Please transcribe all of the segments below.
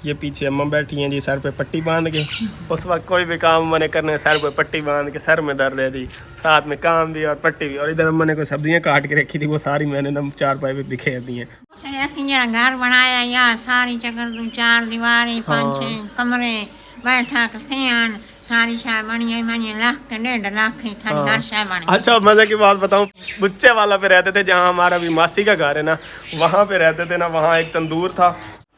ये पीछे अम्मा बैठी हैं जी सर पे पट्टी बांध के। उस वक्त कोई भी काम मैंने करने सर पे पट्टी बांध के, सर में दर्द है जी, साथ में काम भी और पट्टी भी। और इधर अम्मा ने कोई सब्जियां काट के रखी थी, वो सारी मैंने ना चारपाई पे बिखेर दी हैं। घर बनाया या सारी जगह 4 दीवारें 5-6 कमरे बैठक सियान सारी शहर बनी बनी लाख के 1.5 लाख की सारी हर शहर बनी। अच्छा मजे की बात बताऊं, बुच्चे वाला पे रहते थे जहाँ हमारा भी मासी का घर है ना, वहाँ पे रहते थे ना, वहाँ एक तंदूर था।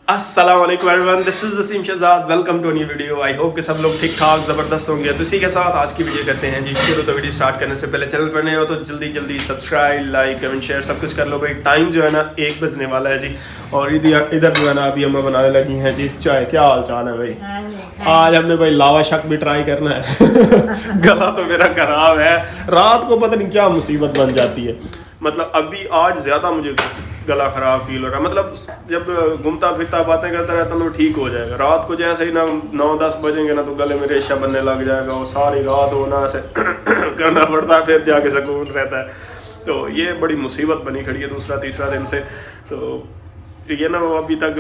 अस्सलाम वालेकुम everyone, this is Waseem Shahzad, welcome to new video. I hope कि सब लोग ठीक ठाक ज़बरदस्त होंगे। तो इसी के साथ आज की वीडियो करते हैं जी शुरू। तो वीडियो स्टार्ट करने से पहले चैनल पर नए हो तो जल्दी जल्दी सब्सक्राइब, लाइक, कमेंट, शेयर सब कुछ कर लो भाई। टाइम जो है ना 1 बजने वाला है जी, और इधर जो है ना अभी अम्मा बनाने लगी हैं जी चाय। क्या हाल चाल है भाई? आज हमने भाई लावा शक भी ट्राई करना है। गला तो मेरा खराब है, रात को पता नहीं क्या मुसीबत बन जाती है। मतलब अभी आज ज़्यादा मुझे गला ख़राब फील हो रहा है। मतलब जब घूमता फिरता बातें करता रहता तो ठीक हो जाएगा। रात को जैसे ही ना 9-10 बजेंगे ना तो गले में रेशा बनने लग जाएगा, और सारी रात वो ना ऐसे करना पड़ता है, फिर जाके सुकून रहता है। तो ये बड़ी मुसीबत बनी खड़ी है दूसरा तीसरा दिन से। तो ये ना वो अभी तक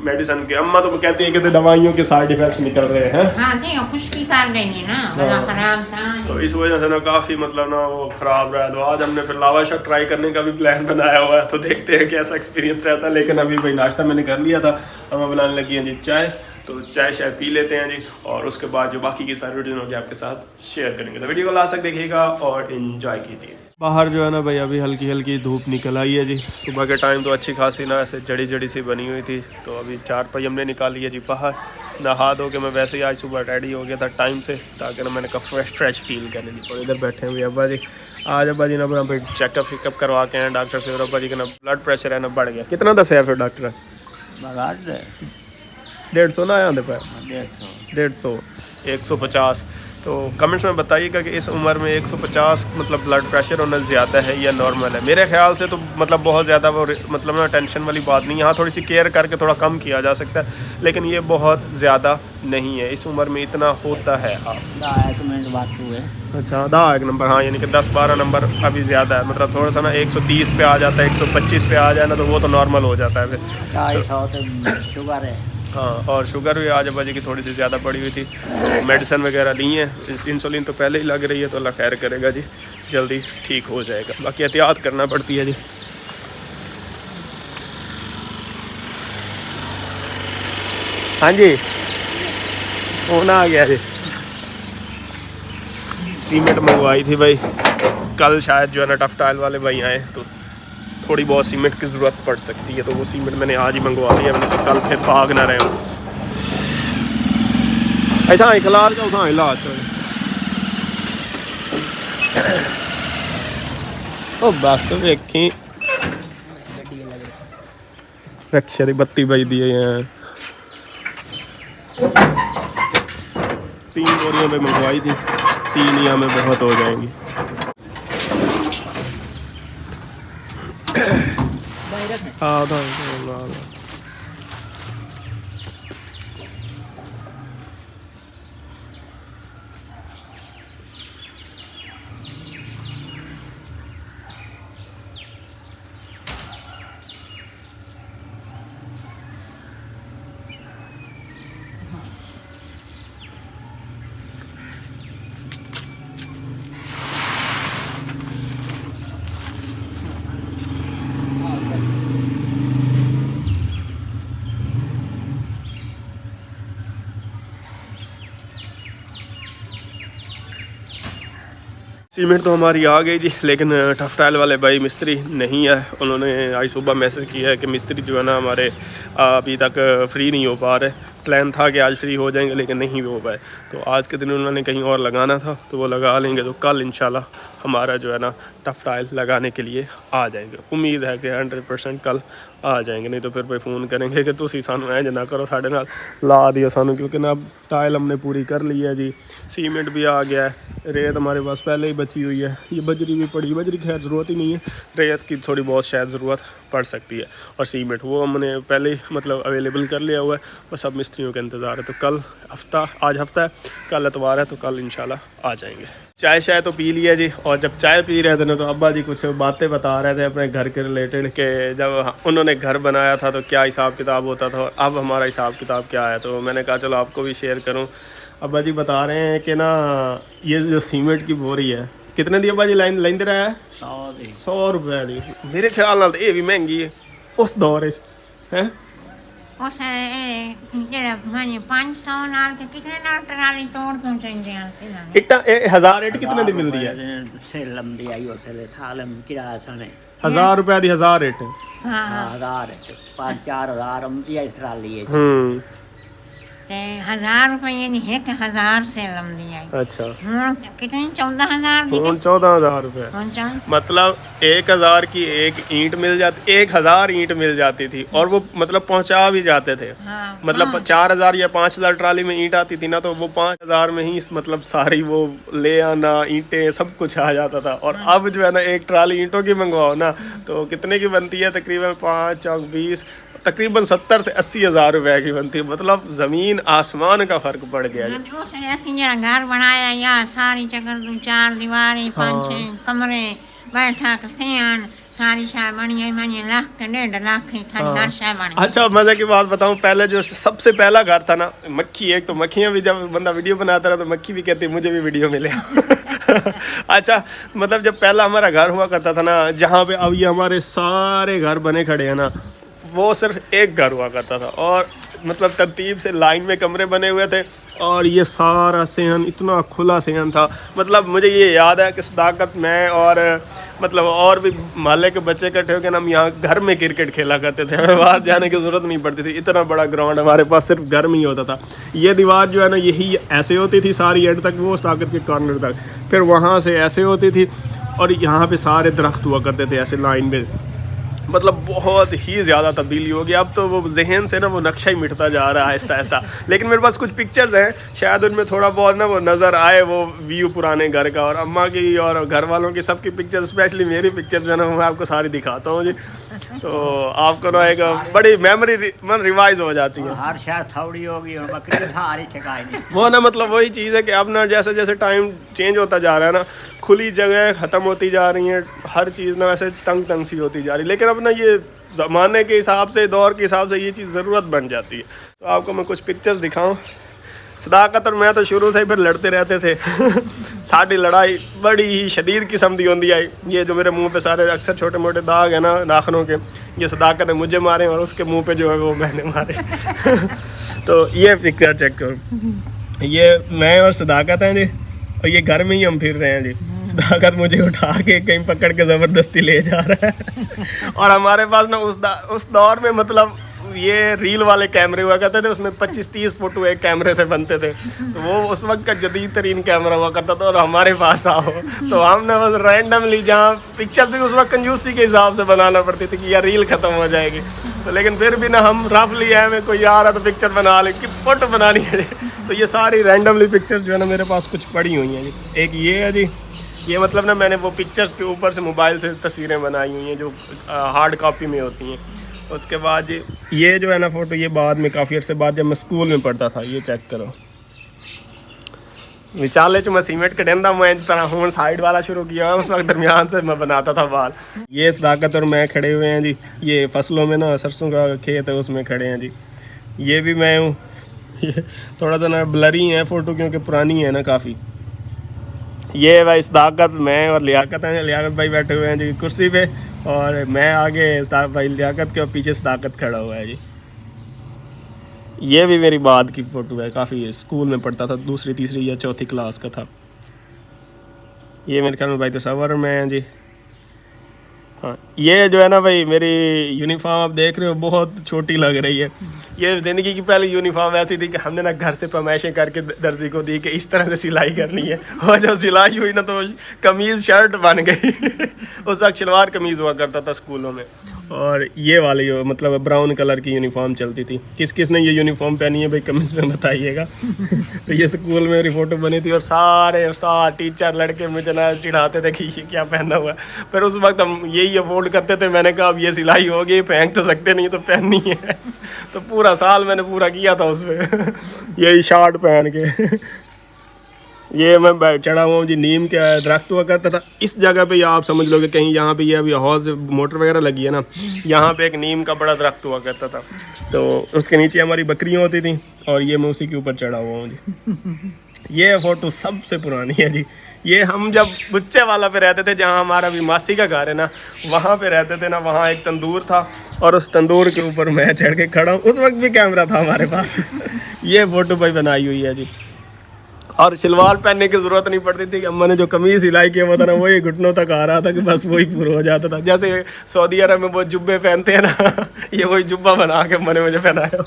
मेडिसिन के अम्मा तो कहती है कि दवाइयों के साइड इफेक्ट्स निकल रहे हैं। हाँ जी, खुश्की कर गई है ना, गला खराब था। तो इस वजह से ना काफ़ी मतलब ना वो ख़राब रहा है। तो आज हमने फिर लावा शक ट्राई करने का भी प्लान बनाया हुआ है, तो देखते हैं कैसा एक्सपीरियंस रहता है। लेकिन अभी भाई नाश्ता मैंने कर लिया था, अम्मा बनाने लगी हैं जी चाय। तो चाय शायद पी लेते हैं जी, और उसके बाद जो बाकी की सारी रूटीन होगी आपके साथ शेयर करेंगे। तो वीडियो को लास्ट तक देखिएगा और इन्जॉय कीजिए। बाहर जो है ना भाई अभी हल्की हल्की धूप निकल आई है जी। सुबह के टाइम तो अच्छी खासी ना ऐसे जड़ी जड़ी सी बनी हुई थी। तो अभी चारपाई हमने निकाली है जी बाहर। नहा धो के मैं वैसे ही आज सुबह रेडी हो गया था टाइम से, ताकि ना मैंने कहा फ्रेश फील करने जी। और इधर बैठे हुए अब्बा जी। आज अब्बा जी ना फिर चेकअप फिकअप करवा के हैं डॉक्टर से। और अब्बा जी का ना ब्लड प्रेशर है ना बढ़ गया। कितना दस है फिर डॉक्टर? 150 ना आया पे? 150 150। तो कमेंट्स में बताइएगा कि इस उम्र में 150 मतलब ब्लड प्रेशर होना ज़्यादा है या नॉर्मल है। मेरे ख्याल से तो मतलब बहुत ज़्यादा वो मतलब ना टेंशन वाली बात नहीं है। यहाँ थोड़ी सी केयर करके थोड़ा कम किया जा सकता है, लेकिन ये बहुत ज़्यादा नहीं है। इस उम्र में इतना होता है। अच्छा 10 नंबर, हाँ, यानी कि 10-12 नंबर अभी ज़्यादा है। मतलब थोड़ा सा ना 130 पे आ जाता है, 125 पे आ जाए ना तो वो तो नॉर्मल हो जाता है फिर। शुगर है। हाँ, और शुगर भी आज अब्बा जी की थोड़ी सी ज़्यादा पड़ी हुई थी। तो मेडिसिन वगैरह ली है, इंसुलिन तो पहले ही लग रही है। तो अल्लाह खैर करेगा जी, जल्दी ठीक हो जाएगा। बाकी एहतियात करना पड़ती है जी। हाँ जी, फोन आ गया जी। सीमेंट मंगवाई थी भाई, कल शायद जो है ना टफ टाइल वाले भाई आए, तो थोड़ी बहुत सीमेंट की ज़रूरत पड़ सकती है। तो वो सीमेंट मैंने आज ही मंगवा लिया, मैंने तो कल फिर भाग ना रहे हो। अच्छा इखलार का उठा इलाज ओ बस तो देखी रक्षा की बत्ती बज दी है। 3 बोरियों में मंगवाई थी, 3 यहाँ में बहुत हो जाएंगी। हाँ सीमेंट तो हमारी आ गई जी, लेकिन टफ टाइल वाले भाई मिस्त्री नहीं है। उन्होंने आज सुबह मैसेज किया है कि मिस्त्री जो है ना हमारे अभी तक फ्री नहीं हो पा रहे। प्लान था कि आज फ्री हो जाएंगे, लेकिन नहीं हो पाए। तो आज के दिन उन्होंने कहीं और लगाना था, तो वो लगा लेंगे। तो कल इंशाल्लाह हमारा जो है ना टफ टाइल लगाने के लिए आ जाएंगे। उम्मीद है कि 100% कल आ जाएंगे। नहीं तो फिर भाई फ़ोन करेंगे कि तुसी सानू इंज ना करो, साढ़े नाल ला दियो सानू, क्योंकि ना टाइल हमने पूरी कर ली है जी। सीमेंट भी आ गया है, रेत हमारे पास पहले ही बची हुई है। ये बजरी भी पड़ी, बजरी खैर ज़रूरत ही नहीं है, रेत की थोड़ी बहुत शायद ज़रूरत पड़ सकती है। और सीमेंट वो हमने पहले ही मतलब अवेलेबल कर लिया हुआ है, बस अब मिस्त्रियों का इंतज़ार है। तो कल आज हफ्ता है, कल एतवार है, तो कल इंशाल्लाह आ जाएंगे। चाय शाय तो पी लिया जी। और जब चाय पी रहे थे ना तो अब्बा जी कुछ बातें बता रहे थे अपने घर के रिलेटेड के जब उन्होंने घर बनाया था तो क्या हिसाब किताब होता था और अब हमारा हिसाब किताब क्या है। तो मैंने कहा चलो आपको भी शेयर करूं। अब्बा जी बता रहे हैं कि ना ये जो सीमेंट की बोरी है कितने दी अब्बा जी लाइन लाइन दे रहा है 100 रुपये दी। मेरे ख्याल नाल ये भी महंगी है उस दौर है। उस ਜਿਹੜਾ ਮਾਨੀ 500 ਨਾਲ ਕਿ ਕਿਤਨੇ ਨਾਲ ਟਰਾਲੀ ਤੋੜ ਪਹੁੰਚਾਉਂਦੇ ਆ ਸੀ इट्टा 1000 इट कितने दी मिलती है? सेलम दी आई उसे सालम किराया सने 1000 रुपए दी 1000 इट। ਹਾਂ 1000 5-4000 ਦੀ ਇਸ ਟਰਾਲੀ ਹੈ ਤੇ 1000 ਰੁਪਏ ਦੀ 1000 ਸੇਲਮ ਦੀ ਆਈ। अच्छा ਹੁਣ ਕਿਤਨੀ 14000 ਦੀ ਹੁਣ 14000 रुपए ਹੁਣ ਚੱਲ मतलब 1000 की एक ईंट मिल जाती 1000 ईंट मिल जाती थी और वो मतलब पहुंचा भी जाते थे। हाँ, मतलब 4000 या 5000 ट्राली में ईंट आती थी ना तो वो 5000 में ही मतलब सारी वो ले आना ईंटें सब कुछ आ जाता था। और अब जो है ना एक ट्राली ईंटों की मंगवाओ ना तो कितने की बनती है? तकरीबन 5 और 20 तकरीबन 70 से 80 हज़ार रुपए की बनती है। मतलब ज़मीन आसमान का फ़र्क पड़ गया है। ਉਸ ਨੇ ਅਸੀਂ ਜਿਹੜਾ ਘਰ ਬਣਾਇਆ ਯਾ ਸਾਰੀ ਚਕਰ ਤੋਂ 4 ਦੀਵਾਰੀ 5-6 ਕਮਰੇ बैठक सियान सारी शाय बनी आई मानी लाख के 1.5 लाख की सारी हर शाय बनी। अच्छा मज़े की बात बताऊं पहले जो सबसे पहला घर था ना मक्खी एक तो मक्खियाँ भी जब बंदा वीडियो बनाता रहा तो मक्खी भी कहती मुझे भी वीडियो मिले अच्छा मतलब जब पहला हमारा घर हुआ करता था ना जहाँ पे अब ये हमारे सारे घर बने खड़े हैं ना वो सिर्फ एक घर हुआ करता था और मतलब तरतीब से लाइन में कमरे बने हुए थे और ये सारा सेहन इतना खुला सेहन था। मतलब मुझे ये याद है कि सदाकत में और मतलब और भी मोहल्ले के बच्चे इकट्ठे होकर हम यहाँ घर में क्रिकेट खेला करते थे। हमें बाहर जाने की ज़रूरत नहीं पड़ती थी। इतना बड़ा ग्राउंड हमारे पास सिर्फ घर में ही होता था। ये दीवार जो है ना यही ऐसे होती थी सारी एंड तक वो सदाकत के कॉर्नर तक, फिर वहाँ से ऐसे होती थी और यहाँ पे सारे दरख्त हुआ करते थे ऐसे लाइन में। मतलब बहुत ही ज़्यादा तब्दीली हो गई। अब तो वो जहन से ना वो नक्शा ही मिटता जा रहा है आहिस्ता आहिस्ता। लेकिन मेरे पास कुछ पिक्चर्स हैं शायद उनमें थोड़ा बहुत ना वो नज़र आए वो व्यू पुराने घर का और अम्मा की और घर वालों की सबकी पिक्चर्स स्पेशली मेरी पिक्चर्स जो है ना मैं आपको सारी दिखाता हूँ जी। तो आपको ना एक बड़ी मेमोरी मन रिवाइज हो जाती है। हर शहर थोड़ी होगी और बकरी सारी ठिकाई नहीं वो ना मतलब वही चीज़ है कि अब ना जैसे जैसे टाइम चेंज होता जा रहा है ना खुली जगह ख़त्म होती जा रही हैं, हर चीज़ ना वैसे तंग सी होती जा रही है। लेकिन अब ना ये ज़माने के हिसाब से दौर के हिसाब से ये चीज़ ज़रूरत बन जाती है। तो आपको मैं कुछ पिक्चर्स दिखाऊं। सदाकत और मैं तो शुरू से ही फिर लड़ते रहते थे साड़ी लड़ाई बड़ी ही शदीद किस्म की होती आई। ये जो मेरे मुंह पे सारे अक्सर छोटे मोटे दाग है ना नाखनों के ये सदाकत ने मुझे मारे और उसके मुंह पे जो है वो मैंने मारे तो ये पिक्चर चेक करो, ये मैं और सदाकत हैं जी और ये घर में ही हम फिर रहे हैं जी। सदाकत मुझे उठा के कहीं पकड़ के ज़बरदस्ती ले जा रहा है और हमारे पास ना उस दौर में मतलब ये रील वाले कैमरे हुआ करते थे उसमें 25-30 फोटो एक कैमरे से बनते थे। तो वो उस वक्त का जदीद तरीन कैमरा हुआ करता था और हमारे पास था वो। तो हमने बस रैंडमली जहाँ पिक्चर भी उस वक्त कंजूसी के हिसाब से बनाना पड़ती थी कि यार रील ख़त्म हो जाएगी तो लेकिन फिर भी ना हम रफली है में कोई आ रहा तो पिक्चर बना ले कि फ़ोटो बनानी है। तो ये सारी रैंडमली पिक्चर जो है ना मेरे पास कुछ पड़ी हुई हैं जी। एक ये है जी, ये मतलब ना मैंने वो पिक्चर्स के ऊपर से मोबाइल से तस्वीरें बनाई हुई हैं जो हार्ड कॉपी में होती हैं। उसके बाद ये जो है ना फ़ोटो ये बाद में काफ़ी अर्से बाद जब मैं स्कूल में पढ़ता था ये चेक करो। विचाले मैं सीमेंट के डेंदा मैं तरह हूँ साइड वाला शुरू किया उस वक्त दरमियान से मैं बनाता था बाल। ये सदाकत और मैं खड़े हुए हैं जी, ये फसलों में ना सरसों का खेत है उसमें खड़े हैं जी। ये भी मैं हूँ थोड़ा सा ना ब्लरी है फ़ोटो क्योंकि पुरानी है ना काफ़ी। ये भाई सदाकत मैं और लियाकत हैं, लियाकत भाई बैठे हुए हैं जी कुर्सी पे और मैं आगे भाई लियाकत के और पीछे सदाकत खड़ा हुआ है जी। ये भी मेरी बाद की फ़ोटो है, काफ़ी स्कूल में पढ़ता था, दूसरी तीसरी या चौथी क्लास का था। ये मेरे ख्याल में भाई तस्वर में है जी। हाँ ये जो है ना भाई मेरी यूनिफॉर्म आप देख रहे हो बहुत छोटी लग रही है। ये ज़िंदगी की पहली यूनिफॉर्म ऐसी थी कि हमने ना घर से फरमाइशें करके दर्जी को दी कि इस तरह से सिलाई करनी है और जब सिलाई हुई ना तो कमीज़ शर्ट बन गई उस वक्त शलवार कमीज़ हुआ करता था स्कूलों में। और ये वाली मतलब ब्राउन कलर की यूनिफॉर्म चलती थी। किस किस ने ये यूनिफॉर्म पहनी है भाई कमेंट्स में बताइएगा तो ये स्कूल में मेरी फ़ोटो बनी थी और सारे उस्ताद टीचर लड़के मुझे ना चिढ़ाते थे कि ये क्या पहना हुआ है। फिर उस वक्त हम यही अफोर्ड करते थे। मैंने कहा अब ये सिलाई हो गई पहन तो सकते नहीं तो पहननी है तो पूरा साल मैंने पूरा किया था उसमें यही शर्ट पहन के। ये मैं चढ़ा हुआ हूँ जी, नीम का दरख्त हुआ करता था इस जगह पे, या आप समझ लो कि कहीं यहाँ पे ये अभी हाउस मोटर वगैरह लगी है ना, यहाँ पे एक नीम का बड़ा दरख्त हुआ करता था, तो उसके नीचे हमारी बकरियाँ होती थी और ये मैं उसी के ऊपर चढ़ा हुआ हूँ जी। ये फ़ोटो सबसे पुरानी है जी, ये हम जब बुच्चे वाला पे रहते थे, जहाँ हमारा भी मासी का घर है ना, वहाँ पे रहते थे ना, वहाँ एक तंदूर था और उस तंदूर के ऊपर मैं चढ़ के खड़ा हूँ। उस वक्त भी कैमरा था हमारे पास। ये फ़ोटो भाई बनाई हुई है जी। और शलवार पहनने की ज़रूरत नहीं पड़ती थी कि अम्मा ने जो कमीज़ सिलाई किया हुआ था ना, वही घुटनों तक आ रहा था कि बस वही पूरा हो जाता था। जैसे सऊदी अरब में वो जुब्बे पहनते हैं ना, ये वही जुब्बा बना के अम्मा ने मुझे पहनाया।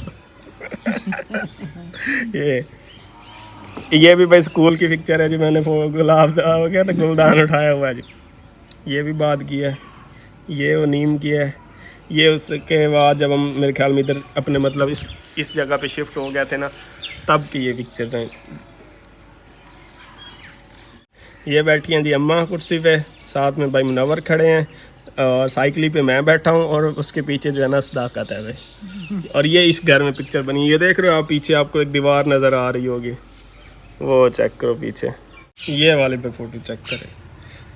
ये भी भाई स्कूल की पिक्चर है जी, मैंने गुलाब क्या था, गुलदान उठाया हुआ है जी। ये भी बात की है, ये वो नीम की है। ये उसके बाद जब हम मेरे ख्याल में इधर अपने मतलब इस जगह पे शिफ्ट हो गए थे ना, तब की ये पिक्चर है। ये बैठी हैं जी अम्मा कुर्सी पे, साथ में भाई मुनव्वर खड़े हैं और साइकिली पे मैं बैठा हूँ और उसके पीछे जो है ना सदाकत है भाई। और ये इस घर में पिक्चर बनी, ये देख रहे हो आप पीछे, आपको एक दीवार नज़र आ रही होगी, वो चेक करो पीछे, ये वाले पे फ़ोटो चेक करें।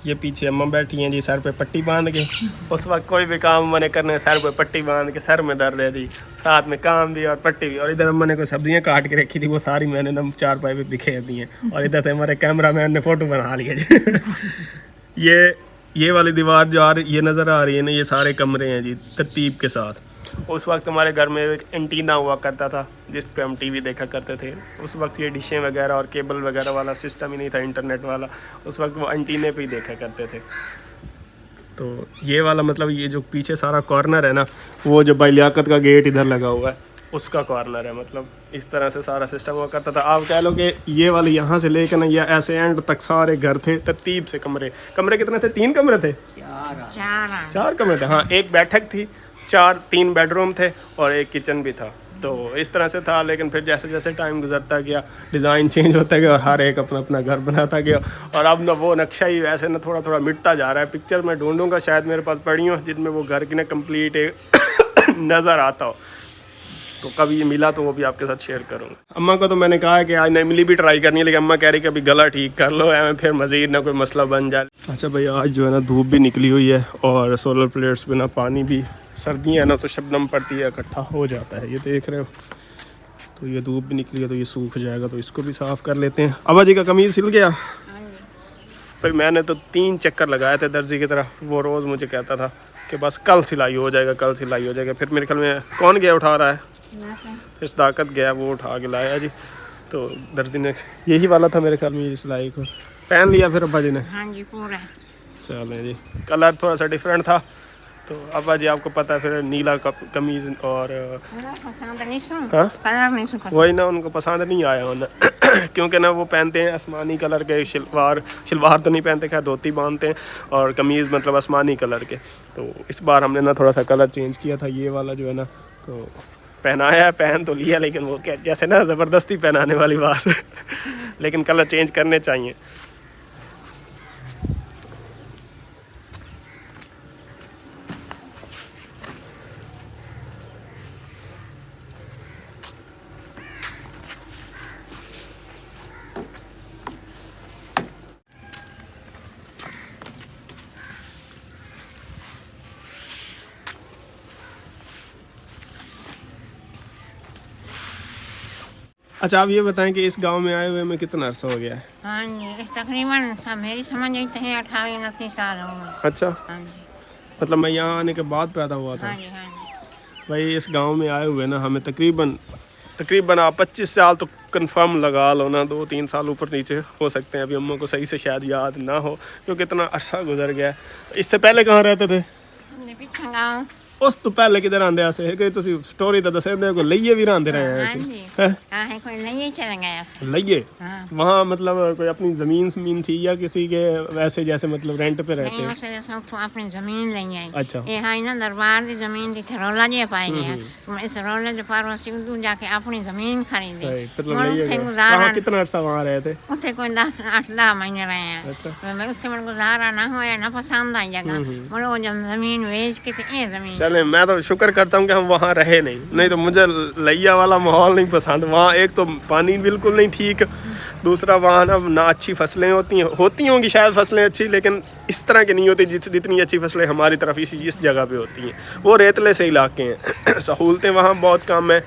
ये पीछे अम्मा बैठी हैं जी सर पे पट्टी बांध के, उस वक्त कोई भी काम मैंने करने सर पे पट्टी बांध के, सर में दर्द है जी, साथ में काम भी और पट्टी भी। और इधर अम्मा ने कोई सब्जियां काट के रखी थी, वो सारी मैंने ना चारपाई पे बिखेर दी हैं। और इधर से हमारे कैमरा मैन ने फ़ोटो बना लिया जी। ये वाली दीवार जो ये नज़र आ रही है ना, ये सारे कमरे हैं जी तरतीब के साथ। उस वक्त हमारे घर में एक एंटीना हुआ करता था जिस पे हम टीवी देखा करते थे। उस वक्त ये डिशें वगैरह और केबल वगैरह वाला सिस्टम ही नहीं था, इंटरनेट वाला। उस वक्त वो एंटीने पे ही देखा करते थे। तो ये वाला मतलब ये जो पीछे सारा कॉर्नर है ना, वो जो भाई लियाकत का गेट इधर लगा हुआ है उसका कॉर्नर है। मतलब इस तरह से सारा सिस्टम हुआ करता था। आप कह लो कि ये वाले यहाँ से लेकर ना, ये ऐसे एंड तक सारे घर थे तरतीब से। कमरे कितने थे? 3 कमरे थे, 4 कमरे थे। हाँ, एक बैठक थी, 3 बेडरूम थे और एक किचन भी था। तो इस तरह से था। लेकिन फिर जैसे जैसे टाइम गुजरता गया, डिज़ाइन चेंज होता गया और हर एक अपना अपना घर बनाता गया। और अब ना वो नक्शा ही वैसे ना थोड़ा थोड़ा मिटता जा रहा है। पिक्चर मैं ढूंढूंगा, शायद मेरे पास पड़ी हो, जिनमें वो घर की ना कंप्लीट नज़र आता हो। तो कभी ये मिला तो वो भी आपके साथ शेयर करूँगा। अम्मा को तो मैंने कहा है कि आज नईमिली भी ट्राई करनी है, लेकिन अम्मा कह रही कि अभी गला ठीक कर लो, फिर मज़ीद ना कोई मसला बन जाए। अच्छा भाई, आज जो है ना धूप भी निकली हुई है और सोलर प्लेट्स पे ना पानी भी, सर्दियाँ है ना तो शबनम पड़ती है, इकट्ठा हो जाता है। ये देख रहे हो, तो ये धूप भी निकली है तो ये सूख जाएगा, तो इसको भी साफ़ कर लेते हैं। अब्बा जी का कमीज़ सिल गया? फिर मैंने तो 3 चक्कर लगाए थे दर्जी की तरफ। वो रोज़ मुझे कहता था कि बस कल सिलाई हो जाएगा, कल सिलाई हो जाएगा। फिर मेरे ख्याल में कौन गया उठा रहा है? फिर सदाकत गया, वो उठा के लाया जी। तो दर्जी ने यही वाला था मेरे ख्याल में, ये सिलाई को पहन लिया फिर अब्बा जी ने। हाँ जी, पूरा। चलें जी, कलर थोड़ा सा डिफरेंट था तो अब्बा जी आपको पता है, फिर नीला कमीज़ और पसंद नहीं सो, हाँ? कलर नहीं सो पसंद। वही ना, उनको पसंद नहीं आया उन्हें क्योंकि ना वो पहनते हैं आसमानी कलर के शलवार तो नहीं पहनते, खैर धोती बांधते हैं और कमीज़ मतलब आसमानी कलर के। तो इस बार हमने ना थोड़ा सा कलर चेंज किया था, ये वाला जो है ना, तो पहनाया, पहन तो लिया, लेकिन वो क्या जैसे ना ज़बरदस्ती पहनाने वाली बात लेकिन कलर चेंज करने चाहिए। अच्छा, आप ये बताएं कि इस गांव में आए हुए में कितना अरसा हो गया है? हाँ जी, तकरीबन मेरी समझ आई तो 28-29 साल हो गए। अच्छा, हाँ जी, मतलब मैं यहाँ आने के बाद पैदा हुआ था। हाँ जी, हाँ जी। भाई इस गांव में आए हुए ना हमें तकरीबन आप 25 साल तो कंफर्म लगा लो ना, 2-3 साल ऊपर नीचे हो सकते हैं। अभी अम्मा को सही से शायद याद ना हो क्योंकि इतना अरसा गुजर गया है। इससे पहले कहाँ रहते थे? पिछा गाँव। उस तो पहले किधर आंदे आसे है कि तुसी स्टोरी तो दस दे को लइए भी रहंदे रहे हैं हाँ ऐसे जी, हैं? हाँ है, कोई नहीं चले गया ऐसे। लइए हाँ। वहाँ मतलब कोई अपनी जमीन थी या किसी के वैसे जैसे मतलब रेंट पे रहते नहीं, हैं? उसे सब तो अपनी जमीन नहीं आई। अच्छा। ये हाई ना दरबार की जमीन थी, थरोला जी पाई गया। इस रोले जो पार सिंधु जाके अपनी जमीन खरीदी। सही, मतलब और लइए उत्थे गए। गुजारा, वहाँ कितना अरसा वहाँ रहे थे? उत्थे कोई 8-10 महीने रहे हैं। अच्छा। मैं उत्थे मन गुजारा ना होया, ना पसंद आई जगह। बोलो वो जब जमीन बेच के तो ये जमीन। चले, मैं तो शुक्र करता हूँ कि हम वहाँ रहे नहीं तो मुझे लैया वाला माहौल नहीं पसंद। वहाँ एक तो पानी बिल्कुल नहीं ठीक, दूसरा वहाँ ना अच्छी फसलें होती होंगी शायद फसलें अच्छी, लेकिन इस तरह की नहीं होती जितनी अच्छी फसलें हमारी तरफ इस जगह पे होती हैं। वो रेतले से इलाके हैं सहूलतें वहाँ बहुत कम है।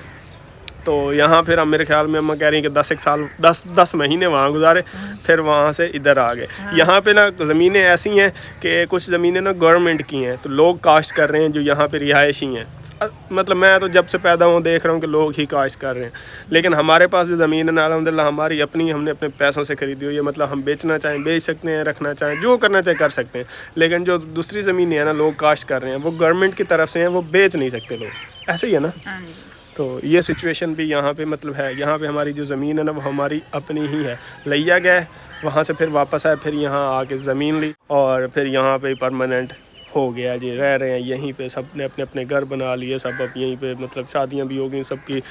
तो यहाँ फिर हम, मेरे ख्याल में अम्मा कह रही हैं कि 10 महीने वहाँ गुजारे, फिर वहाँ से इधर आ गए। यहाँ पे ना ज़मीनें ऐसी हैं कि कुछ ज़मीनें ना गवर्नमेंट की हैं, तो लोग काश्त कर रहे हैं जो यहाँ पे रिहायशी हैं। मतलब मैं तो जब से पैदा हूँ देख रहा हूँ कि लोग ही काश्त कर रहे हैं, लेकिन हमारे पास जो ज़मीन है ना अल्हम्दुलिल्लाह हमारी अपनी, हमने अपने पैसों से ख़रीदी हुई है। मतलब हम बेचना चाहें बेच सकते हैं, रखना चाहें जो करना चाहें कर सकते हैं। लेकिन जो दूसरी ज़मीनें हैं ना लोग काश्त कर रहे हैं, वो गवर्नमेंट की तरफ से हैं, वो बेच नहीं सकते लोग, ऐसे ही है ना। तो ये सिचुएशन भी यहाँ पे मतलब है। यहाँ पे हमारी जो ज़मीन है ना वो हमारी अपनी ही है, लिया गया, वहाँ से फिर वापस आए, फिर यहाँ आके ज़मीन ली और फिर यहाँ पे परमानेंट हो गया जी, रह रहे हैं यहीं पे। सब ने अपने अपने घर बना लिए, सब अब यहीं पे, मतलब शादियाँ भी हो गई सबकी।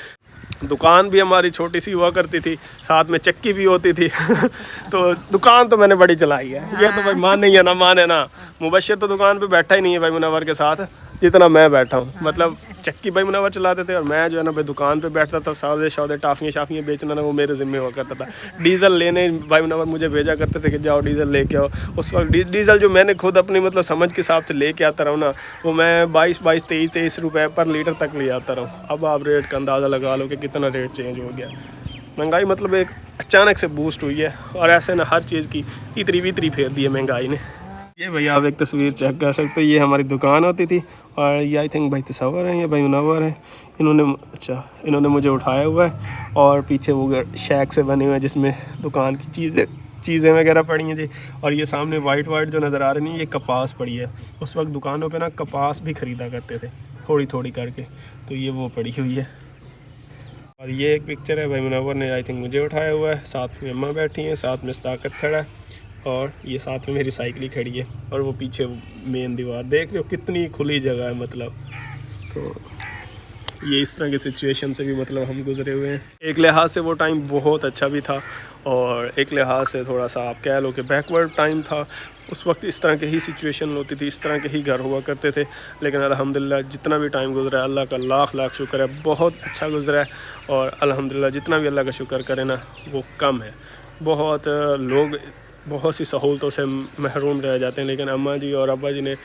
दुकान भी हमारी छोटी सी हुआ करती थी, साथ में चक्की भी होती थी तो दुकान तो मैंने बड़ी चलाई है, ये तो भाई माने या ना माने ना, मुबशर तो दुकान पे बैठा ही नहीं है भाई मुनव्वर के साथ जितना मैं बैठा हूँ। मतलब चक्की भाई मुनव्वर चलाते थे और मैं जो है ना भाई दुकान पे बैठता था, सौदे टाफियाँ शाफियाँ बेचना ना वो मेरे ज़िम्मे हुआ करता था। डीज़ल लेने भाई मुनव्वर मुझे भेजा करते थे कि जाओ डीज़ल लेके आओ। उस वक्त डीज़ल जो मैंने खुद अपनी मतलब समझ के हिसाब से लेके आता रहा हूँ ना, वो मैं 22-23 रुपये पर लीटर तक ले आता रहा हूँ। अब आप रेट का अंदाज़ा लगा लो कि कितना रेट चेंज हो गया। महंगाई मतलब एक अचानक से बूस्ट हुई है और ऐसे ना हर चीज़ की इतरी फेर दी है महंगाई ने। ये भैया आप एक तस्वीर चेक कर सकते हो, ये हमारी दुकान होती थी और ये आई थिंक भाई तस्वर है, ये भाई मुनव्वर है, इन्होंने मुझे उठाया हुआ है और पीछे वो शैक से बने हुए हैं जिसमें दुकान की चीज़ें वगैरह पड़ी हैं जी। और ये सामने वाइट जो नज़र आ रही है ये कपास पड़ी है। उस वक्त दुकानों पे ना कपास भी ख़रीदा करते थे थोड़ी थोड़ी करके, तो ये वो पड़ी हुई है। और ये एक पिक्चर है भाई मुनव्वर ने आई थिंक मुझे उठाया हुआ है, साथ में अम्मा बैठी हैं, साथ में इस्ताकत खड़ा है और ये साथ में मेरी साइकिल खड़ी है और वो पीछे मेन दीवार देख रहे हो कितनी खुली जगह है। मतलब तो ये इस तरह की सिचुएशन से भी मतलब हम गुजरे हुए हैं। एक लिहाज से वो टाइम बहुत अच्छा भी था और एक लिहाज से थोड़ा सा आप कह लो कि बैकवर्ड टाइम था। उस वक्त इस तरह की ही सिचुएशन होती थी, इस तरह के ही घर हुआ करते थे। लेकिन अल्हम्दुलिल्लाह जितना भी टाइम गुजरा है अल्लाह का लाख शुक्र है, बहुत अच्छा गुजरा है। और अल्हम्दुलिल्लाह जितना भी अल्लाह का शुक्र करे ना वो कम है। बहुत लोग बहुत सी सहूलतों से महरूम रह जाते हैं, लेकिन अम्मा जी और अब्बा जी ने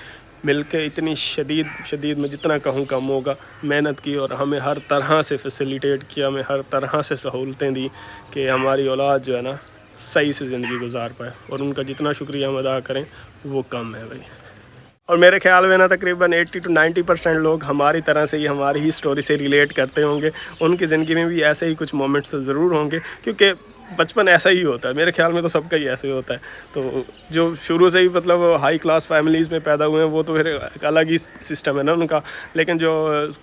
मिलके इतनी शदीद में जितना कहूँ कम होगा मेहनत की और हमें हर तरह से फैसिलिटेट किया, हमें हर तरह से सहूलतें दी कि हमारी औलाद जो है ना सही से ज़िंदगी गुजार पाए। और उनका जितना शुक्रिया हम अदा करें वो कम है भाई। और मेरे ख्याल में ना तकरीबन 80-90% लोग हमारी तरह से ही, हमारी ही स्टोरी से रिलेट करते होंगे। उनकी ज़िंदगी में भी ऐसे ही कुछ मोमेंट्स तो ज़रूर होंगे, क्योंकि बचपन ऐसा ही होता है। मेरे ख्याल में तो सबका ही ऐसे ही होता है। तो जो शुरू से ही मतलब हाई क्लास फैमिलीज़ में पैदा हुए हैं वो तो फिर एक अलग ही सिस्टम है ना उनका। लेकिन जो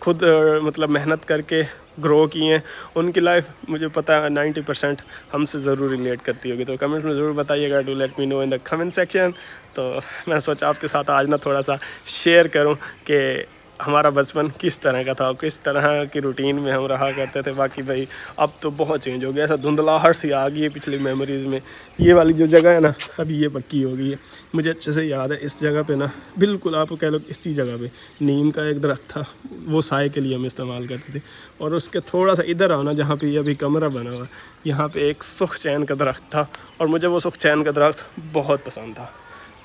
खुद मतलब मेहनत करके ग्रो किए हैं उनकी लाइफ मुझे पता है 90% हमसे ज़रूर रिलेट करती होगी। तो कमेंट में ज़रूर बताइएगा, do let me know in the comment section. तो मैं सोचा आपके साथ आज ना थोड़ा सा शेयर करूं कि हमारा बचपन किस तरह का था, किस तरह की रूटीन में हम रहा करते थे। बाकी भाई अब तो बहुत चेंज हो गया, ऐसा धुंधलाहट सी आ गई है पिछली मेमोरीज़ में। ये वाली जो जगह है ना अभी ये पक्की हो गई है। मुझे अच्छे से याद है इस जगह पे ना बिल्कुल आप कह लो इसी जगह पे नीम का एक दरख्त था, वो साए के लिए हम इस्तेमाल करते थे। और उसके थोड़ा सा इधर आओ ना जहाँ पे अभी कमरा बना हुआ, यहाँ पे एक सुख चैन का दरख्त था और मुझे वो सुख चैन का दरख्त बहुत पसंद था।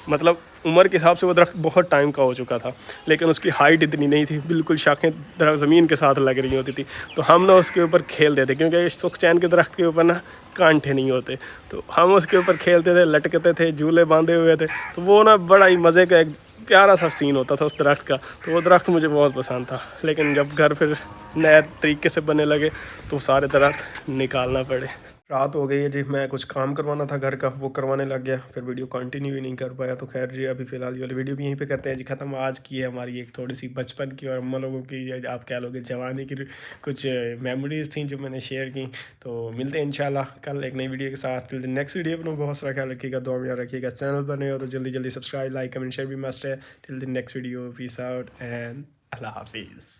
मतलब उम्र के हिसाब से वो दरख्त बहुत टाइम का हो चुका था, लेकिन उसकी हाइट इतनी नहीं थी, बिल्कुल शाखें ज़मीन के साथ लग रही होती थी। तो हम ना उसके ऊपर खेलते थे, क्योंकि सुख चैन के दरख्त के ऊपर ना कांटे नहीं होते, तो हम उसके ऊपर खेलते थे, लटकते थे, झूले बांधे हुए थे। तो वो ना बड़ा ही मज़े का एक प्यारा सा सीन होता था उस दरख्त का। तो वो दरख्त मुझे बहुत पसंद था। लेकिन जब घर फिर नए तरीके से बनने लगे तो सारे दरख्त निकालना पड़े। रात हो गई है जी, मैं कुछ काम करवाना था घर का, वो करवाने लग गया, फिर वीडियो कंटिन्यू ही नहीं कर पाया। तो खैर जी अभी फ़िलहाल ये वाली वीडियो भी यहीं पे करते हैं जी ख़त्म। आज की है हमारी एक थोड़ी सी बचपन की और अम्मा लोगों की, आप कह लोगे जवानी की कुछ मेमोरीज़ थी जो मैंने शेयर की। तो मिलते हैं इंशाल्लाह कल एक नई वीडियो के साथ। टिल द नेक्स्ट वीडियो अपना बहुत सारा ख्याल रखिएगा, दुआ में रखिएगा। चैनल पर नए हो तो जल्दी सब्सक्राइब, लाइक, कमेंट, शेयर भी मस्ट है। Till the next video, peace out and अल्लाह हाफिज़।